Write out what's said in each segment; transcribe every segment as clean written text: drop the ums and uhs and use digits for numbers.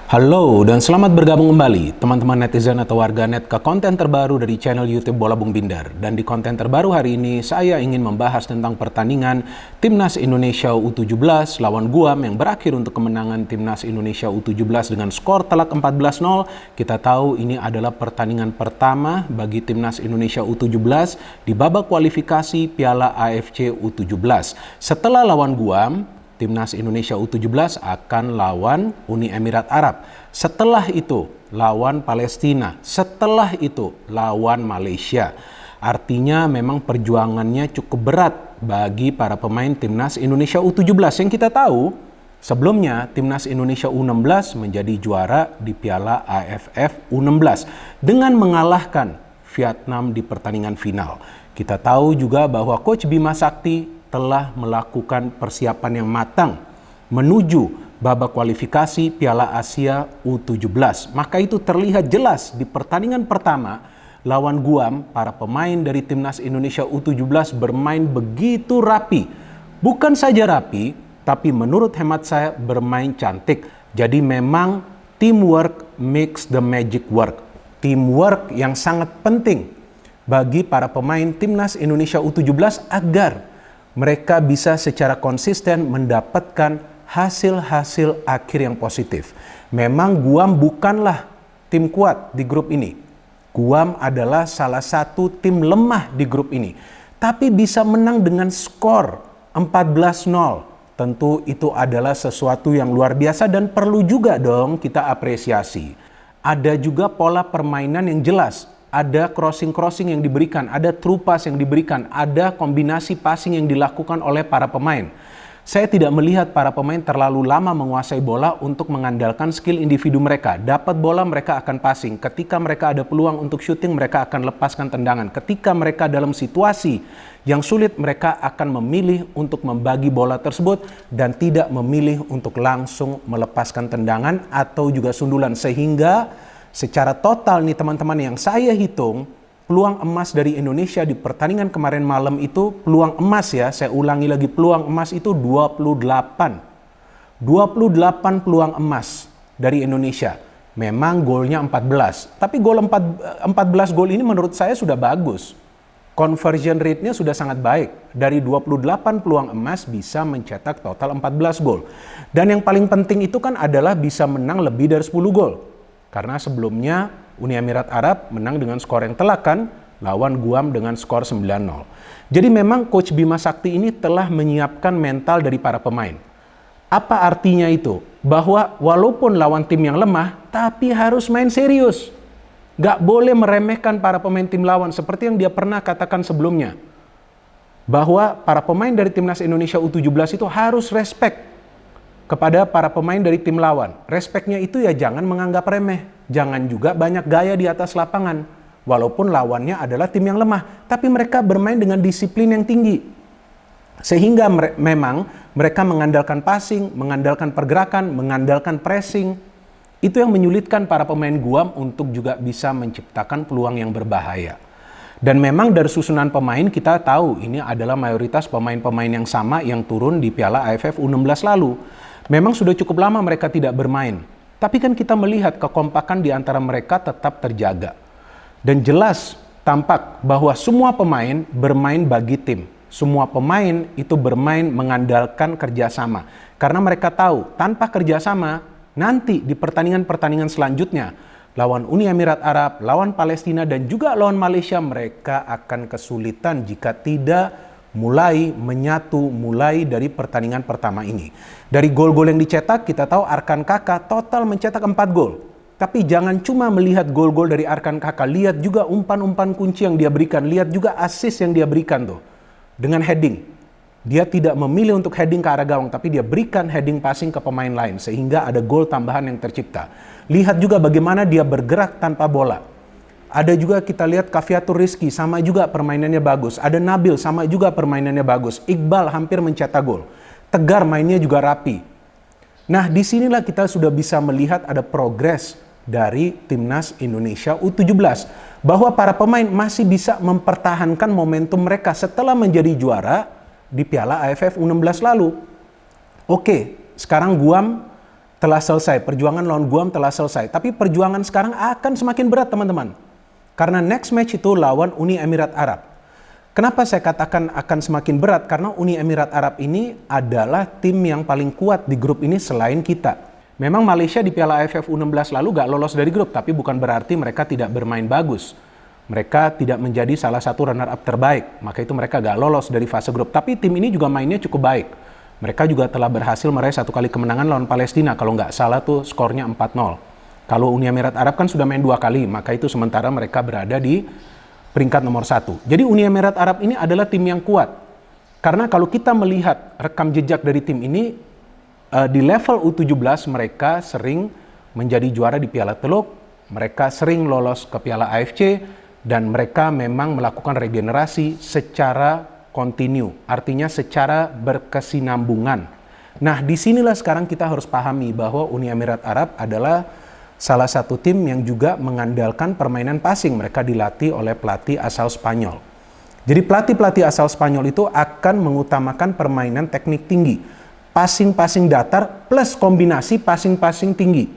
Halo dan selamat bergabung kembali teman-teman netizen atau warganet ke konten terbaru dari channel YouTube Bola Bung Binder. Dan di konten terbaru hari ini saya ingin membahas tentang pertandingan Timnas Indonesia U17 lawan Guam yang berakhir untuk kemenangan Timnas Indonesia U17 dengan skor telak 14-0. Kita tahu ini adalah pertandingan pertama bagi Timnas Indonesia U17 di babak kualifikasi Piala AFC U17. Setelah lawan Guam, Timnas Indonesia U17 akan lawan Uni Emirat Arab. Setelah itu lawan Palestina. Setelah itu lawan Malaysia. Artinya memang perjuangannya cukup berat bagi para pemain Timnas Indonesia U17. Yang kita tahu sebelumnya Timnas Indonesia U16 menjadi juara di Piala AFF U16 dengan mengalahkan Vietnam di pertandingan final. Kita tahu juga bahwa Coach Bima Sakti telah melakukan persiapan yang matang menuju babak kualifikasi Piala Asia U17. Maka itu terlihat jelas di pertandingan pertama lawan Guam, para pemain dari Timnas Indonesia U17 bermain begitu rapi. Bukan saja rapi, tapi menurut hemat saya bermain cantik. Jadi memang teamwork makes the magic work. Teamwork yang sangat penting bagi para pemain Timnas Indonesia U17 agar mereka bisa secara konsisten mendapatkan hasil-hasil akhir yang positif. Memang Guam bukanlah tim kuat di grup ini. Guam adalah salah satu tim lemah di grup ini. Tapi bisa menang dengan skor 14-0. Tentu itu adalah sesuatu yang luar biasa dan perlu juga dong kita apresiasi. Ada juga pola permainan yang jelas. Ada crossing-crossing yang diberikan, ada true pass yang diberikan, ada kombinasi passing yang dilakukan oleh para pemain. Saya tidak melihat para pemain terlalu lama menguasai bola untuk mengandalkan skill individu mereka. Dapat bola mereka akan passing, ketika mereka ada peluang untuk syuting mereka akan lepaskan tendangan. Ketika mereka dalam situasi yang sulit mereka akan memilih untuk membagi bola tersebut dan tidak memilih untuk langsung melepaskan tendangan atau juga sundulan. Sehingga secara total nih teman-teman yang saya hitung, peluang emas dari Indonesia di pertandingan kemarin malam itu, peluang emas ya, saya ulangi lagi, peluang emas itu 28. 28 peluang emas dari Indonesia. Memang golnya 14. Tapi gol 14 gol ini menurut saya sudah bagus. Conversion rate-nya sudah sangat baik. Dari 28 peluang emas bisa mencetak total 14 gol. Dan yang paling penting itu kan adalah bisa menang lebih dari 10 gol. Karena sebelumnya Uni Emirat Arab menang dengan skor yang telak kan, lawan Guam dengan skor 9-0. Jadi memang Coach Bima Sakti ini telah menyiapkan mental dari para pemain. Apa artinya itu? Bahwa walaupun lawan tim yang lemah, tapi harus main serius. Gak boleh meremehkan para pemain tim lawan seperti yang dia pernah katakan sebelumnya. Bahwa para pemain dari Timnas Indonesia U17 itu harus respect kepada para pemain dari tim lawan. Respeknya itu ya jangan menganggap remeh. Jangan juga banyak gaya di atas lapangan. Walaupun lawannya adalah tim yang lemah. Tapi mereka bermain dengan disiplin yang tinggi. Sehingga memang mereka mengandalkan passing, mengandalkan pergerakan, mengandalkan pressing. Itu yang menyulitkan para pemain Guam untuk juga bisa menciptakan peluang yang berbahaya. Dan memang dari susunan pemain kita tahu ini adalah mayoritas pemain-pemain yang sama yang turun di Piala AFF U16 lalu. Memang sudah cukup lama mereka tidak bermain. Tapi kan kita melihat kekompakan di antara mereka tetap terjaga. Dan jelas tampak bahwa semua pemain bermain bagi tim. Semua pemain itu bermain mengandalkan kerjasama. Karena mereka tahu tanpa kerjasama nanti di pertandingan-pertandingan selanjutnya lawan Uni Emirat Arab, lawan Palestina dan juga lawan Malaysia mereka akan kesulitan jika tidak mulai menyatu mulai dari pertandingan pertama ini. Dari gol-gol yang dicetak kita tahu Arkan Kakak total mencetak 4 gol. Tapi jangan cuma melihat gol-gol dari Arkan Kakak, lihat juga umpan-umpan kunci yang dia berikan, lihat juga assist yang dia berikan tuh. Dengan heading. Dia tidak memilih untuk heading ke arah gawang, tapi dia berikan heading passing ke pemain lain sehingga ada gol tambahan yang tercipta. Lihat juga bagaimana dia bergerak tanpa bola. Ada juga kita lihat Kaviatur Rizky, sama juga permainannya bagus. Ada Nabil, sama juga permainannya bagus. Iqbal hampir mencetak gol. Tegar mainnya juga rapi. Nah, disinilah kita sudah bisa melihat ada progres dari Timnas Indonesia U17. Bahwa para pemain masih bisa mempertahankan momentum mereka setelah menjadi juara di Piala AFF U16 lalu. Oke, sekarang Guam telah selesai, perjuangan lawan Guam telah selesai. Tapi perjuangan sekarang akan semakin berat teman-teman. Karena next match itu lawan Uni Emirat Arab. Kenapa saya katakan akan semakin berat? Karena Uni Emirat Arab ini adalah tim yang paling kuat di grup ini selain kita. Memang Malaysia di Piala AFF U16 lalu gak lolos dari grup, tapi bukan berarti mereka tidak bermain bagus. Mereka tidak menjadi salah satu runner-up terbaik, maka itu mereka gak lolos dari fase grup. Tapi tim ini juga mainnya cukup baik. Mereka juga telah berhasil meraih 1 kali kemenangan lawan Palestina, kalau nggak salah tuh skornya 4-0. Kalau Uni Emirat Arab kan sudah main 2 kali, maka itu sementara mereka berada di peringkat nomor 1. Jadi Uni Emirat Arab ini adalah tim yang kuat. Karena kalau kita melihat rekam jejak dari tim ini, di level U17 mereka sering menjadi juara di Piala Teluk, mereka sering lolos ke Piala AFC, dan mereka memang melakukan regenerasi secara kontinu, artinya secara berkesinambungan. Nah, disinilah sekarang kita harus pahami bahwa Uni Emirat Arab adalah salah satu tim yang juga mengandalkan permainan passing. Mereka dilatih oleh pelatih asal Spanyol. Jadi pelatih-pelatih asal Spanyol itu akan mengutamakan permainan teknik tinggi. Passing-passing datar plus kombinasi passing-passing tinggi.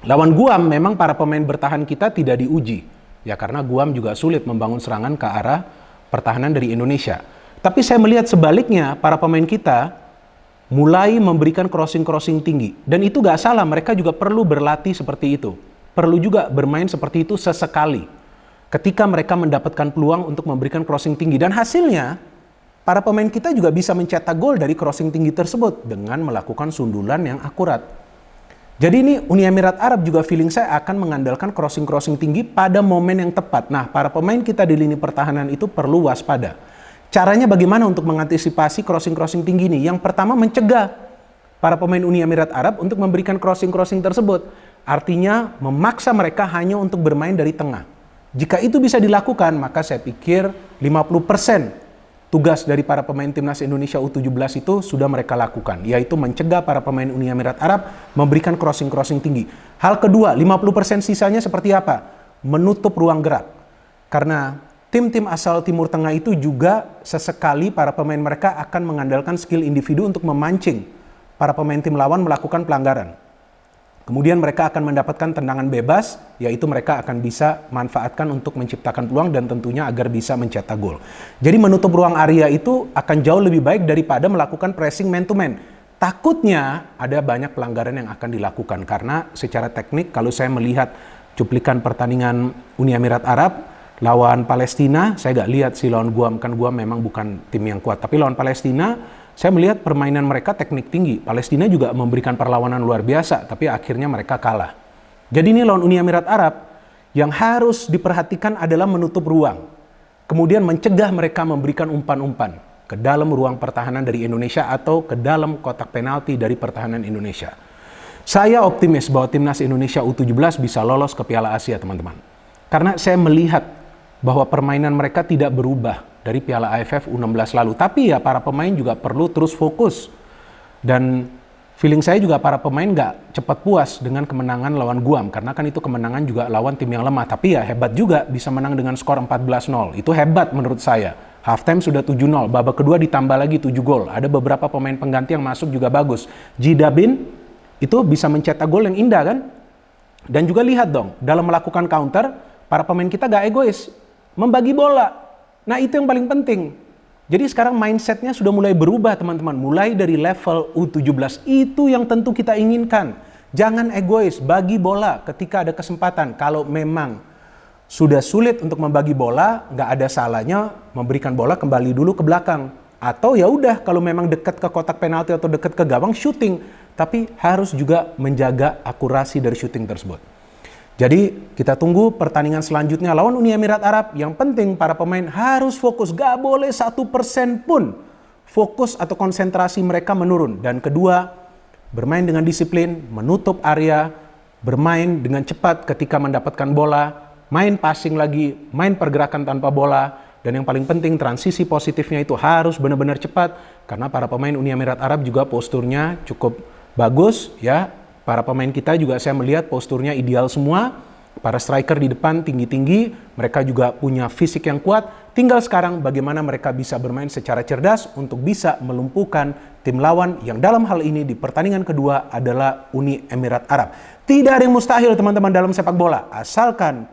Lawan Guam memang para pemain bertahan kita tidak diuji. Ya karena Guam juga sulit membangun serangan ke arah pertahanan dari Indonesia. Tapi saya melihat sebaliknya, para pemain kita mulai memberikan crossing-crossing tinggi. Dan itu gak salah, mereka juga perlu berlatih seperti itu. Perlu juga bermain seperti itu sesekali. Ketika mereka mendapatkan peluang untuk memberikan crossing tinggi. Dan hasilnya, para pemain kita juga bisa mencetak gol dari crossing tinggi tersebut dengan melakukan sundulan yang akurat. Jadi ini Uni Emirat Arab juga feeling saya akan mengandalkan crossing-crossing tinggi pada momen yang tepat. Nah, para pemain kita di lini pertahanan itu perlu waspada. Caranya bagaimana untuk mengantisipasi crossing-crossing tinggi ini? Yang pertama mencegah para pemain Uni Emirat Arab untuk memberikan crossing-crossing tersebut. Artinya memaksa mereka hanya untuk bermain dari tengah. Jika itu bisa dilakukan, maka saya pikir 50% tugas dari para pemain Timnas Indonesia U17 itu sudah mereka lakukan, yaitu mencegah para pemain Uni Emirat Arab memberikan crossing-crossing tinggi. Hal kedua, 50% sisanya seperti apa? Menutup ruang gerak. Karena tim-tim asal Timur Tengah itu juga sesekali para pemain mereka akan mengandalkan skill individu untuk memancing para pemain tim lawan melakukan pelanggaran. Kemudian mereka akan mendapatkan tendangan bebas, yaitu mereka akan bisa manfaatkan untuk menciptakan peluang dan tentunya agar bisa mencetak gol. Jadi menutup ruang area itu akan jauh lebih baik daripada melakukan pressing man to man. Takutnya ada banyak pelanggaran yang akan dilakukan karena secara teknik kalau saya melihat cuplikan pertandingan Uni Emirat Arab lawan Palestina, saya gak lihat sih lawan Guam, kan Guam memang bukan tim yang kuat. Tapi lawan Palestina, saya melihat permainan mereka teknik tinggi. Palestina juga memberikan perlawanan luar biasa, tapi akhirnya mereka kalah. Jadi ini lawan Uni Emirat Arab, yang harus diperhatikan adalah menutup ruang. Kemudian mencegah mereka memberikan umpan-umpan ke dalam ruang pertahanan dari Indonesia atau ke dalam kotak penalti dari pertahanan Indonesia. Saya optimis bahwa Timnas Indonesia U17 bisa lolos ke Piala Asia, teman-teman. Karena saya melihat bahwa permainan mereka tidak berubah dari Piala AFF U16 lalu. Tapi ya para pemain juga perlu terus fokus. Dan feeling saya juga para pemain nggak cepat puas dengan kemenangan lawan Guam. Karena kan itu kemenangan juga lawan tim yang lemah. Tapi ya hebat juga bisa menang dengan skor 14-0. Itu hebat menurut saya. Halftime sudah 7-0. Babak kedua ditambah lagi 7 gol. Ada beberapa pemain pengganti yang masuk juga bagus. Jidabin itu bisa mencetak gol yang indah kan. Dan juga lihat dong, dalam melakukan counter, para pemain kita nggak egois. Membagi bola. Nah itu yang paling penting. Jadi sekarang mindsetnya sudah mulai berubah teman-teman. Mulai dari level U17. Itu yang tentu kita inginkan. Jangan egois, bagi bola ketika ada kesempatan. Kalau memang sudah sulit untuk membagi bola, nggak ada salahnya memberikan bola kembali dulu ke belakang. Atau ya udah kalau memang dekat ke kotak penalti atau dekat ke gawang, shooting. Tapi harus juga menjaga akurasi dari shooting tersebut. Jadi kita tunggu pertandingan selanjutnya lawan Uni Emirat Arab. Yang penting para pemain harus fokus. Gak boleh 1% pun fokus atau konsentrasi mereka menurun. Dan kedua, bermain dengan disiplin, menutup area, bermain dengan cepat ketika mendapatkan bola, main passing lagi, main pergerakan tanpa bola. Dan yang paling penting transisi positifnya itu harus benar-benar cepat. Karena para pemain Uni Emirat Arab juga posturnya cukup bagus ya. Para pemain kita juga saya melihat posturnya ideal semua. Para striker di depan tinggi-tinggi, mereka juga punya fisik yang kuat. Tinggal sekarang bagaimana mereka bisa bermain secara cerdas untuk bisa melumpuhkan tim lawan yang dalam hal ini di pertandingan kedua adalah Uni Emirat Arab. Tidak ada yang mustahil teman-teman dalam sepak bola, asalkan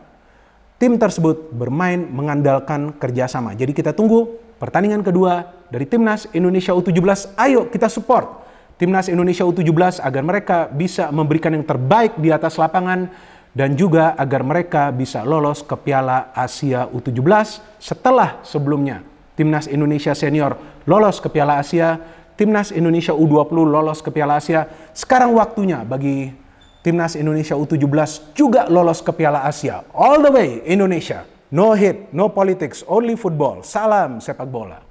tim tersebut bermain mengandalkan kerjasama. Jadi kita tunggu pertandingan kedua dari Timnas Indonesia U17. Ayo kita support Timnas Indonesia U17 agar mereka bisa memberikan yang terbaik di atas lapangan dan juga agar mereka bisa lolos ke Piala Asia U17 setelah sebelumnya Timnas Indonesia Senior lolos ke Piala Asia, Timnas Indonesia U20 lolos ke Piala Asia. Sekarang waktunya bagi Timnas Indonesia U17 juga lolos ke Piala Asia. All the way Indonesia. No hate, no politics, only football. Salam sepak bola.